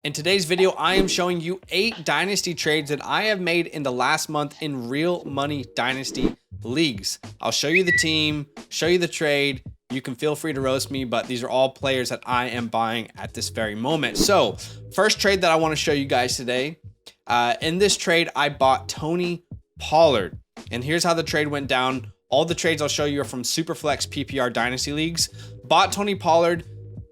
In today's video, I am showing you 8 dynasty trades that I have made in the last month in real money dynasty leagues. I'll show you the team, show you the trade. You can feel free to roast me, but these are all players that I am buying at this very moment. So first trade that I want to show you guys today. In this trade, I bought Tony Pollard. And here's how the trade went down. All the trades I'll show you are from Superflex PPR dynasty leagues. Bought Tony Pollard.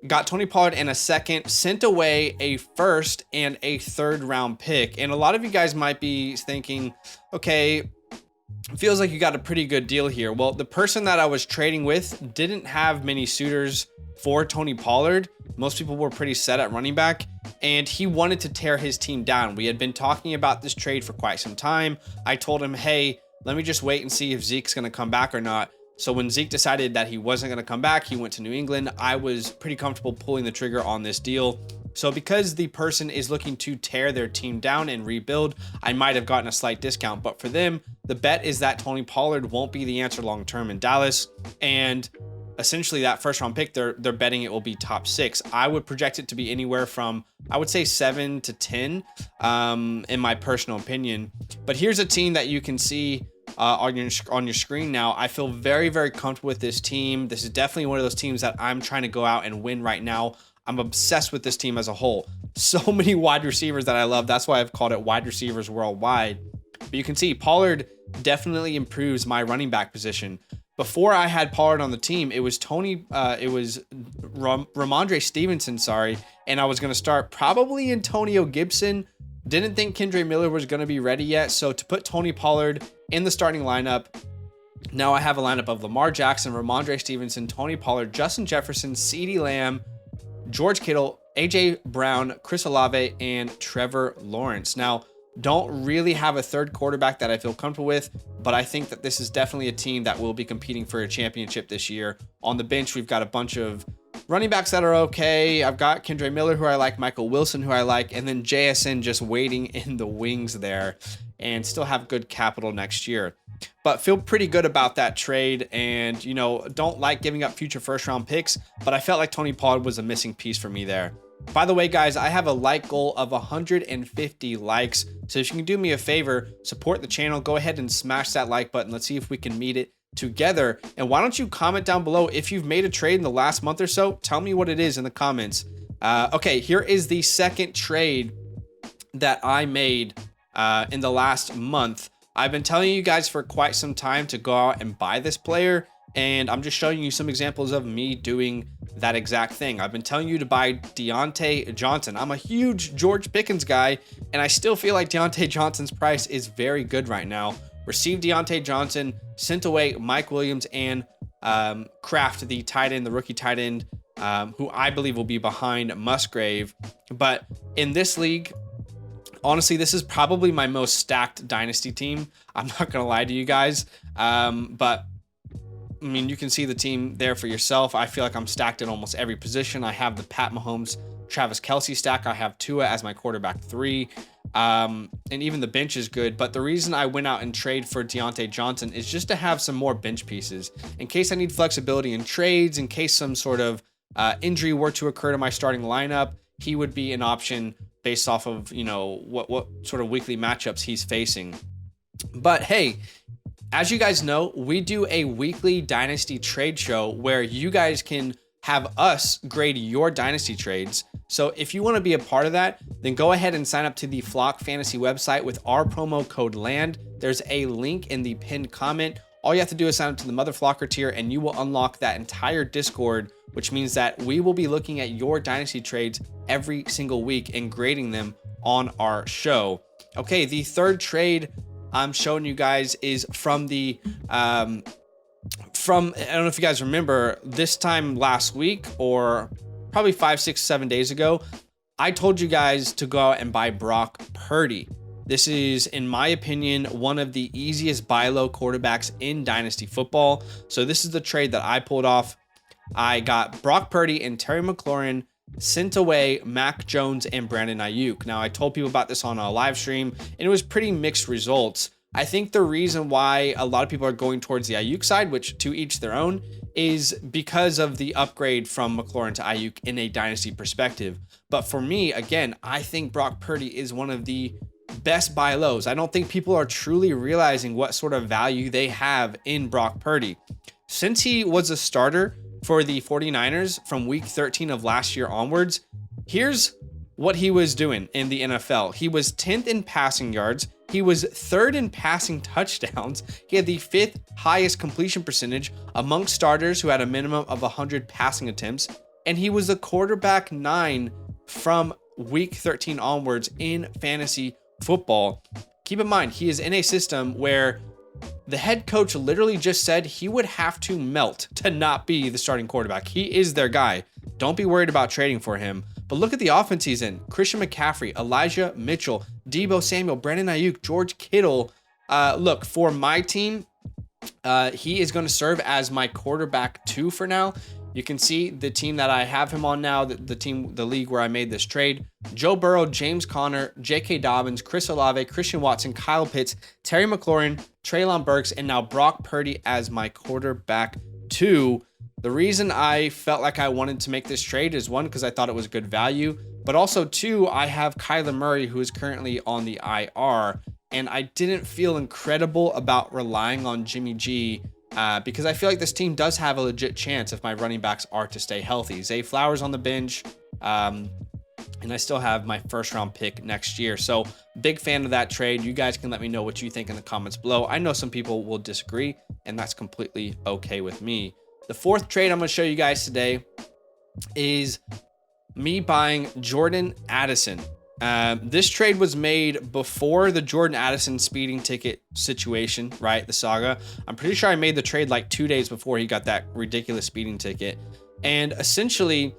Got Tony Pollard in a second, sent away a first and a third round pick. And a lot of you guys might be thinking, okay, feels like you got a pretty good deal here. Well, the person that I was trading with didn't have many suitors for Tony Pollard. Most people were pretty set at running back, and he wanted to tear his team down. We had been talking about this trade for quite some time. I told him, hey, let me just wait and see if Zeke's going to come back or not. So when Zeke decided that he wasn't going to come back, he went to New England. I was pretty comfortable pulling the trigger on this deal. So because the person is looking to tear their team down and rebuild, I might have gotten a slight discount. But for them, the bet is that Tony Pollard won't be the answer long-term in Dallas. And essentially that first round pick, they're betting it will be top 6. I would project it to be anywhere from, I would say 7 to 10 in my personal opinion. But here's a team that you can see on your screen now. I feel very, very comfortable with this team. This is definitely one of those teams that I'm trying to go out and win right now. I'm obsessed with this team as a whole. So many wide receivers that I love. That's why I've called it wide receivers worldwide. But you can see Pollard definitely improves my running back position. Before I had Pollard on the team, it was Ramondre Stevenson, and I was going to start probably Antonio Gibson. Didn't think Kendre Miller was going to be ready yet. So to put Tony Pollard in the starting lineup, now I have a lineup of Lamar Jackson, Ramondre Stevenson, Tony Pollard, Justin Jefferson, CeeDee Lamb, George Kittle, AJ Brown, Chris Olave, and Trevor Lawrence. Now, don't really have a third quarterback that I feel comfortable with, but I think that this is definitely a team that will be competing for a championship this year. On the bench, we've got a bunch of running backs that are okay. I've got Kendre Miller, who I like, Michael Wilson, who I like, and then JSN just waiting in the wings there, and still have good capital next year. But feel pretty good about that trade, and don't like giving up future first round picks, but I felt like Tony Pollard was a missing piece for me there. By the way, guys, I have a like goal of 150 likes. So if you can do me a favor, support the channel, go ahead and smash that like button. Let's see if we can meet it together. And why don't you comment down below if you've made a trade in the last month or so? Tell me what it is in the comments. Okay, here is the second trade that I made in the last month. I've been telling you guys for quite some time to go out and buy this player, and I'm just showing you some examples of me doing that exact thing. I've been telling you to buy Deontay Johnson. I'm a huge George Pickens guy, and I still feel like Deontay Johnson's price is very good right now. Received Deontay Johnson, sent away Mike Williams and Kraft, the tight end, the rookie tight end, who I believe will be behind Musgrave. But in this league, honestly, this is probably my most stacked dynasty team. I'm not going to lie to you guys. But I mean, you can see the team there for yourself. I feel like I'm stacked in almost every position. I have the Pat Mahomes, Travis Kelce stack. I have Tua as my quarterback 3. And even the bench is good. But the reason I went out and trade for Deontay Johnson is just to have some more bench pieces in case I need flexibility in trades, in case some sort of injury were to occur to my starting lineup. He would be an option based off of, what sort of weekly matchups he's facing. But hey, as you guys know, we do a weekly dynasty trade show where you guys can have us grade your dynasty trades. So if you want to be a part of that, then go ahead and sign up to the Flock Fantasy website with our promo code LAND. There's a link in the pinned comment. All you have to do is sign up to the Mother Flocker tier, and you will unlock that entire Discord, which means that we will be looking at your dynasty trades every single week and grading them on our show. Okay, the third trade I'm showing you guys is from the I don't know if you guys remember, this time last week or probably 5, 6, 7 days ago, I told you guys to go out and buy Brock Purdy. This is, in my opinion, one of the easiest buy low quarterbacks in dynasty football. So this is the trade that I pulled off. I got Brock Purdy and Terry McLaurin, sent away Mac Jones and Brandon Ayuk. Now, I told people about this on a live stream, and it was pretty mixed results. I think the reason why a lot of people are going towards the Ayuk side, which to each their own, is because of the upgrade from McLaurin to Ayuk in a dynasty perspective. But for me, again, I think Brock Purdy is one of the best buy lows. I don't think people are truly realizing what sort of value they have in Brock Purdy. Since he was a starter for the 49ers from week 13 of last year onwards, here's what he was doing in the NFL. He was 10th in passing yards. He was 3rd in passing touchdowns. He had the 5th highest completion percentage among starters who had a minimum of 100 passing attempts. And he was the quarterback 9 from week 13 onwards in fantasy football. Keep in mind, he is in a system where the head coach literally just said he would have to melt to not be the starting quarterback. He is their guy. Don't be worried about trading for him. But look at the offense he's in. Christian McCaffrey, Elijah Mitchell, Deebo Samuel, Brandon Ayuk, George Kittle. Look, for my team, he is going to serve as my quarterback 2 for now. You can see the team that I have him on now, the league where I made this trade. Joe Burrow, James Conner, J.K. Dobbins, Chris Olave, Christian Watson, Kyle Pitts, Terry McLaurin, Treylon Burks, and now Brock Purdy as my quarterback 2. The reason I felt like I wanted to make this trade is 1, because I thought it was good value, but also 2, I have Kyler Murray, who is currently on the IR, and I didn't feel incredible about relying on Jimmy G because I feel like this team does have a legit chance if my running backs are to stay healthy. Zay Flowers on the bench, and I still have my first round pick next year. So big fan of that trade. You guys can let me know what you think in the comments below. I know some people will disagree, and that's completely okay with me. The 4th trade I'm going to show you guys today is me buying Jordan Addison. This trade was made before the Jordan Addison speeding ticket situation, right? The saga. I'm pretty sure I made the trade like 2 days before he got that ridiculous speeding ticket. And essentially,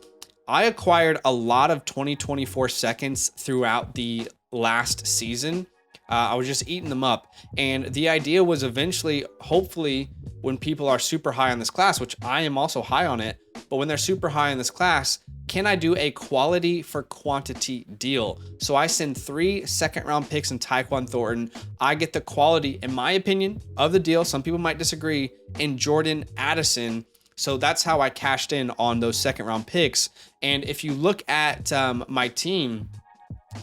I acquired a lot of 2024 seconds throughout the last season. I was just eating them up. And the idea was eventually, hopefully, when people are super high on this class, which I am also high on it, but when they're super high in this class, can I do a quality for quantity deal? So I send 3 second-round picks in Tyquan Thornton. I get the quality, in my opinion, of the deal. Some people might disagree, in Jordan Addison. So that's how I cashed in on those second-round picks. And if you look at my team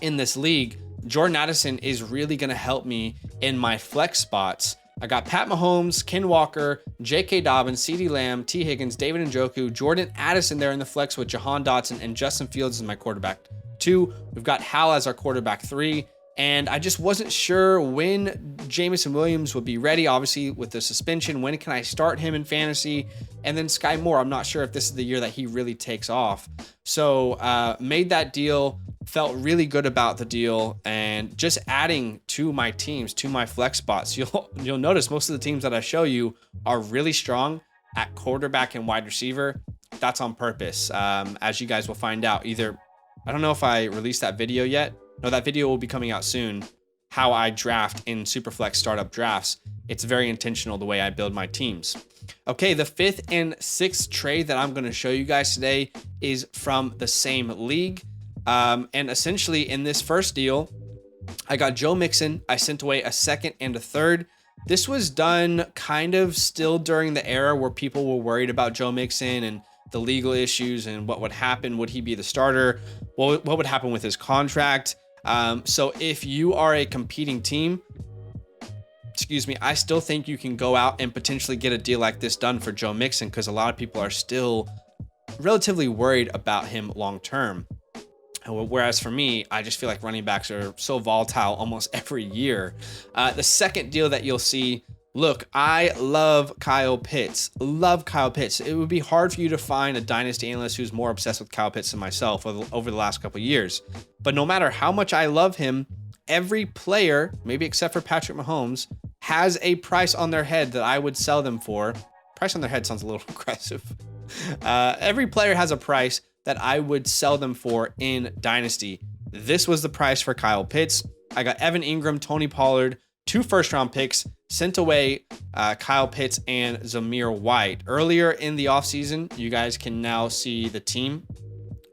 in this league, Jordan Addison is really going to help me in my flex spots. I got Pat Mahomes, Ken Walker, J.K. Dobbins, CeeDee Lamb, T. Higgins, David Njoku, Jordan Addison there in the flex with Jahan Dotson, and Justin Fields as my quarterback 2. We've got Hal as our quarterback 3. And I just wasn't sure when Jameson Williams would be ready, obviously with the suspension. When can I start him in fantasy? And then Sky Moore, I'm not sure if this is the year that he really takes off. So made that deal, felt really good about the deal, and just adding to my teams, to my flex spots. You'll notice most of the teams that I show you are really strong at quarterback and wide receiver. That's on purpose. As you guys will find out, either, I don't know if I released that video yet. No, that video will be coming out soon. How I draft in Superflex startup drafts. It's very intentional the way I build my teams. Okay, the 5th and 6th trade that I'm going to show you guys today is from the same league. And essentially in this first deal, I got Joe Mixon. I sent away a 2nd and a 3rd. This was done kind of still during the era where people were worried about Joe Mixon and the legal issues and what would happen. Would he be the starter? What would happen with his contract? So if you are a competing team, I still think you can go out and potentially get a deal like this done for Joe Mixon, because a lot of people are still relatively worried about him long term. Whereas for me, I just feel like running backs are so volatile almost every year. The second deal that you'll see, look, I love Kyle Pitts. Love Kyle Pitts. It would be hard for you to find a Dynasty analyst who's more obsessed with Kyle Pitts than myself over the last couple of years. But no matter how much I love him, every player, maybe except for Patrick Mahomes, has a price on their head that I would sell them for. Price on their head sounds a little aggressive. Every player has a price that I would sell them for in Dynasty. This was the price for Kyle Pitts. I got Evan Ingram, Tony Pollard, 2 first-round picks, sent away Kyle Pitts and Zamir White. Earlier in the offseason, you guys can now see the team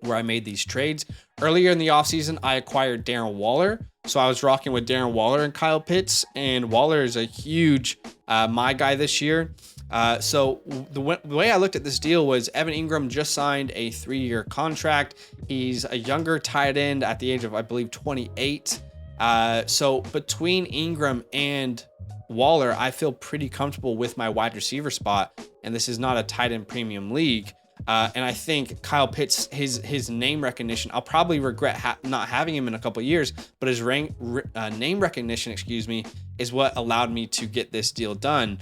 where I made these trades. Earlier in the offseason, I acquired Darren Waller. So I was rocking with Darren Waller and Kyle Pitts, and Waller is a huge my guy this year. So the way I looked at this deal was Evan Ingram just signed a 3-year contract. He's a younger tight end at the age of, I believe, 28. So between Ingram and Waller, I feel pretty comfortable with my wide receiver spot, and this is not a tight end premium league. And I think Kyle Pitts, his name recognition, I'll probably regret not having him in a couple of years, but his name recognition, is what allowed me to get this deal done.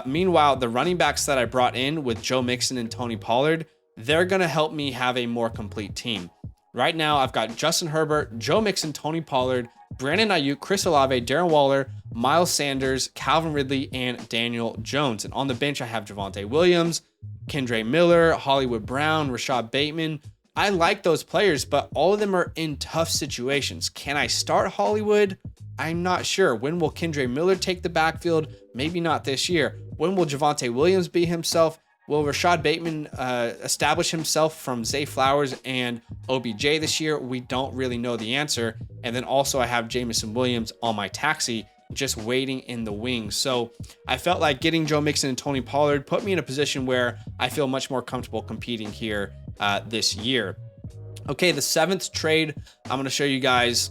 Meanwhile, the running backs that I brought in with Joe Mixon and Tony Pollard, they're going to help me have a more complete team. Right now, I've got Justin Herbert, Joe Mixon, Tony Pollard, Brandon Ayuk, Chris Olave, Darren Waller, Miles Sanders, Calvin Ridley, and Daniel Jones. And on the bench, I have Javonte Williams, Kendre Miller, Hollywood Brown, Rashad Bateman. I like those players, but all of them are in tough situations. Can I start Hollywood? I'm not sure. When will Kendre Miller take the backfield? Maybe not this year. When will Javonte Williams be himself? Will Rashad Bateman establish himself from Zay Flowers and OBJ this year? We don't really know the answer. And then also I have Jamison Williams on my taxi, just waiting in the wings. So I felt like getting Joe Mixon and Tony Pollard put me in a position where I feel much more comfortable competing here this year. Okay, the 7th trade I'm going to show you guys.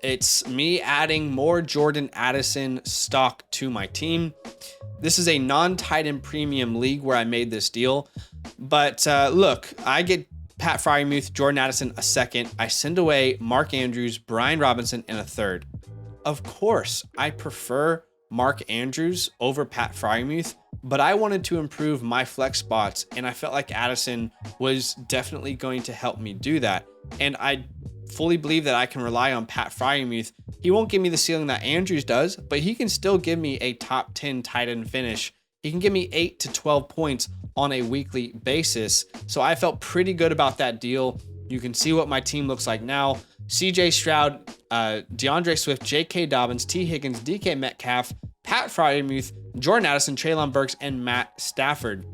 It's me adding more Jordan Addison stock to my team. This is a non-tight end premium league where I made this deal. But look, I get Pat Freiermuth, Jordan Addison a second. I send away Mark Andrews, Brian Robinson in a third. Of course, I prefer Mark Andrews over Pat Freiermuth, but I wanted to improve my flex spots, and I felt like Addison was definitely going to help me do that. And I fully believe that I can rely on Pat Freiermuth. He won't give me the ceiling that Andrews does, but he can still give me a top 10 tight end finish. He can give me 8 to 12 points on a weekly basis. So I felt pretty good about that deal. You can see what my team looks like now. CJ Stroud, DeAndre Swift, J.K. Dobbins, T. Higgins, DK Metcalf, Pat Freiermuth, Jordan Addison, Treylon Burks, and Matt Stafford.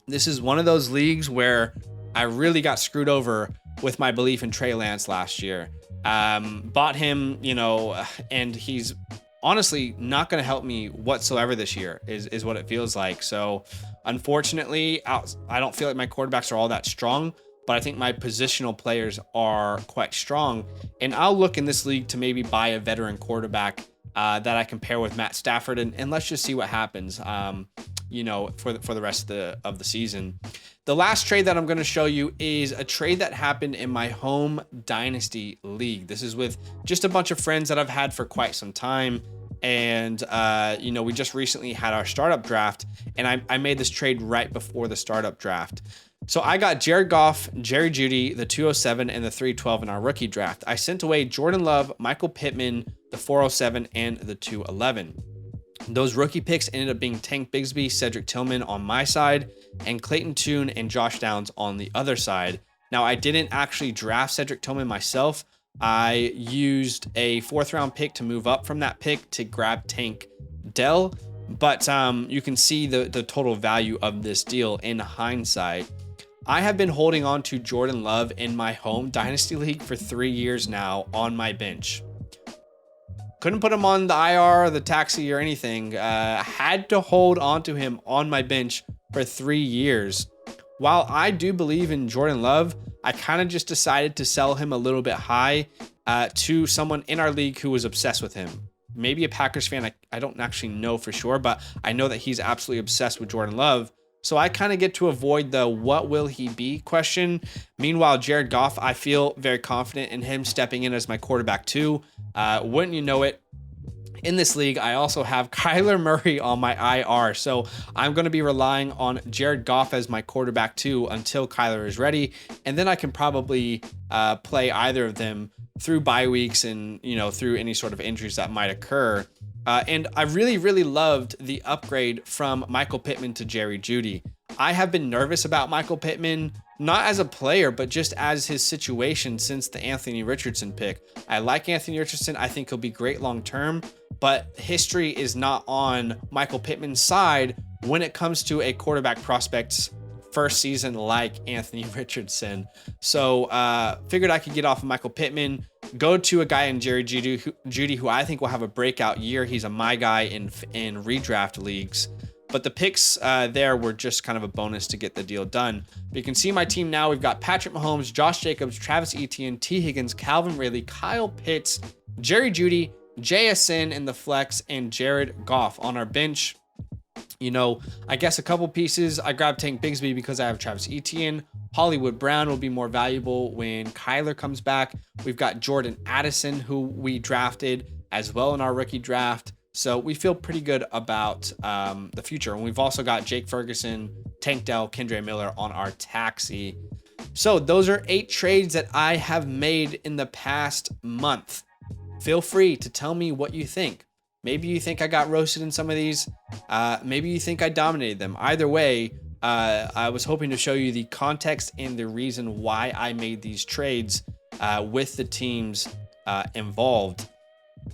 This is one of those leagues where I really got screwed over with my belief in Trey Lance last year. Bought him, and he's honestly not going to help me whatsoever this year is what it feels like. So unfortunately, I don't feel like my quarterbacks are all that strong, but I think my positional players are quite strong. And I'll look in this league to maybe buy a veteran quarterback that I can pair with Matt Stafford, and let's just see what happens, for the rest of the season. The last trade that I'm going to show you is a trade that happened in my home Dynasty league. This is with just a bunch of friends that I've had for quite some time. And, we just recently had our startup draft, and I made this trade right before the startup draft. So I got Jared Goff, Jerry Jeudy, the 207 and the 312 in our rookie draft. I sent away Jordan Love, Michael Pittman, the 407 and the 211. Those rookie picks ended up being Tank Bigsby, Cedric Tillman on my side, and Clayton Tune and Josh Downs on the other side. Now, I didn't actually draft Cedric Tillman myself. I used a 4th round pick to move up from that pick to grab Tank Dell, but you can see the total value of this deal in hindsight. I have been holding on to Jordan Love in my home Dynasty League for 3 years now on my bench. Couldn't put him on the IR or the taxi or anything. Had to hold on to him on my bench for 3 years. While I do believe in Jordan Love, I kind of just decided to sell him a little bit high to someone in our league who was obsessed with him. Maybe a Packers fan. I don't actually know for sure, but I know that he's absolutely obsessed with Jordan Love. So I kind of get to avoid the what will he be question. Meanwhile, Jared Goff, I feel very confident in him stepping in as my quarterback too. Wouldn't you know it? In this league, I also have Kyler Murray on my IR. So I'm going to be relying on Jared Goff as my quarterback too until Kyler is ready. And then I can probably play either of them through bye weeks and, through any sort of injuries that might occur. And I really, really loved the upgrade from Michael Pittman to Jerry Jeudy. I have been nervous about Michael Pittman, not as a player, but just as his situation since the Anthony Richardson pick. I like Anthony Richardson. I think he'll be great long-term, but history is not on Michael Pittman's side when it comes to a quarterback prospect's first season like Anthony Richardson. So figured I could get off of Michael Pittman, go to a guy in Jerry Jeudy who I think will have a breakout year. He's a my guy in redraft leagues. But the picks there were just kind of a bonus to get the deal done. But you can see my team now. We've got Patrick Mahomes, Josh Jacobs, Travis Etienne, T. Higgins, Calvin Ridley, Kyle Pitts, Jerry Jeudy, JSN in the flex, and Jared Goff on our bench. You know, I guess a couple pieces. I grabbed Tank Bigsby because I have Travis Etienne. Hollywood Brown will be more valuable when Kyler comes back. We've got Jordan Addison, who we drafted as well in our rookie draft. So we feel pretty good about the future. And we've also got Jake Ferguson, Tank Dell, Kendre Miller on our taxi. So those are 8 trades that I have made in the past month. Feel free to tell me what you think. Maybe you think I got roasted in some of these. Maybe you think I dominated them. Either way, I was hoping to show you the context and the reason why I made these trades with the teams involved.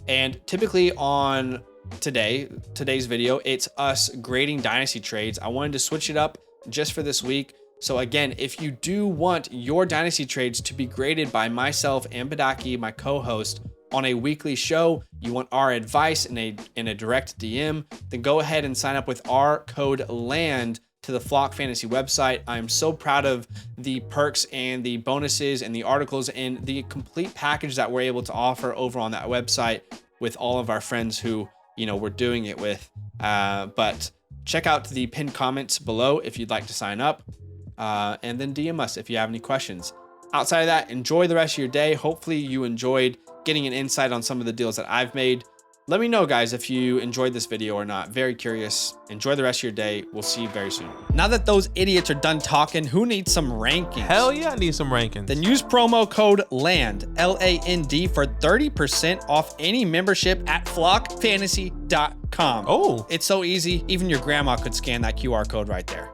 And typically on today's video, it's us grading Dynasty trades. I wanted to switch it up just for this week. So again, if you do want your Dynasty trades to be graded by myself and Badaki, my co-host, on a weekly show, you want our advice in a direct DM, then go ahead and sign up with our code LAND to the Flock Fantasy website. I'm so proud of the perks and the bonuses and the articles and the complete package that we're able to offer over on that website with all of our friends who, you know, we're doing it with. But check out the pinned comments below if you'd like to sign up, and then DM us if you have any questions. Outside of that, enjoy the rest of your day. Hopefully you enjoyed getting an insight on some of the deals that I've made. Let me know, guys, if you enjoyed this video or not. Very curious. Enjoy the rest of your day. We'll see you very soon. Now that those idiots are done talking, who needs some rankings? Hell yeah, I need some rankings. Then use promo code LAND, L-A-N-D, for 30% off any membership at flockfantasy.com. Oh. It's so easy. Even your grandma could scan that QR code right there.